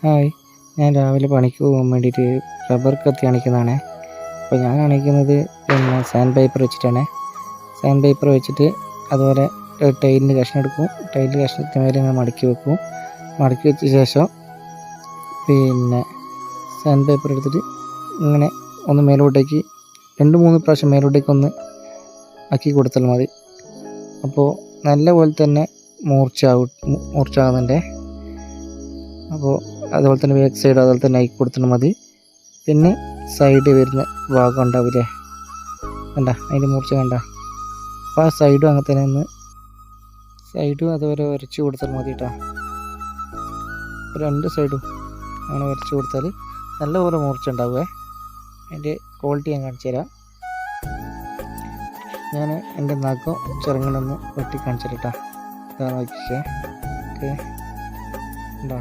Hi, ഞാൻ രാവിലെ പണിക്ക് പോകാൻ വേണ്ടിയിട്ട് റബ്ബർ കത്തി അണിക്കുന്നതാണ്. അപ്പോൾ ഞാൻ അണിക്കുന്നത് പിന്നെ സാൻഡ് പേപ്പർ വെച്ചിട്ടാണ്. സാൻഡ് പേപ്പർ വെച്ചിട്ട് അതുപോലെ ടൈലിൻ്റെ കഷ്ണം എടുക്കും. ടൈലിൻ്റെ കഷ്ണത്തിന് മേലെ ഇങ്ങനെ മടക്കി വെക്കും. മടക്കി വെച്ച ശേഷം പിന്നെ സാൻഡ് പേപ്പർ എടുത്തിട്ട് ഇങ്ങനെ ഒന്ന് മേലോട്ടേക്ക് 2-3 പ്രാവശ്യം മേലോട്ടേക്ക് ഒന്ന് ആക്കി കൊടുത്താൽ മതി. അപ്പോൾ നല്ലപോലെ തന്നെ മൂർച്ചയാകുന്നുണ്ട്. അപ്പോൾ അതുപോലെ തന്നെ ബാക്ക് സൈഡ് അതുപോലെ തന്നെ ആക്കി കൊടുത്താൽ മതി. പിന്നെ സൈഡ് വരുന്ന ഭാഗം ഉണ്ടാവില്ലേ, കണ്ട അതിൻ്റെ മൂർച്ച കണ്ട. അപ്പോൾ ആ സൈഡും അങ്ങനെ തന്നെ ഒന്ന് സൈഡും അതുപോലെ വരച്ച് കൊടുത്താൽ മതി കേട്ടോ. 2 സൈഡും അങ്ങനെ വരച്ച് കൊടുത്താൽ നല്ലപോലെ മൂർച്ച ഉണ്ടാവുക. അതിൻ്റെ ക്വാളിറ്റി ഞാൻ കാണിച്ചു തരാം. ഞാൻ എൻ്റെ നഖം ചെറുങ്ങനൊന്ന് വെട്ടി കാണിച്ചു തരാം കേട്ടോ. ഇതാ നോക്കിക്കേ, ഓക്കെ, ഉണ്ടാ.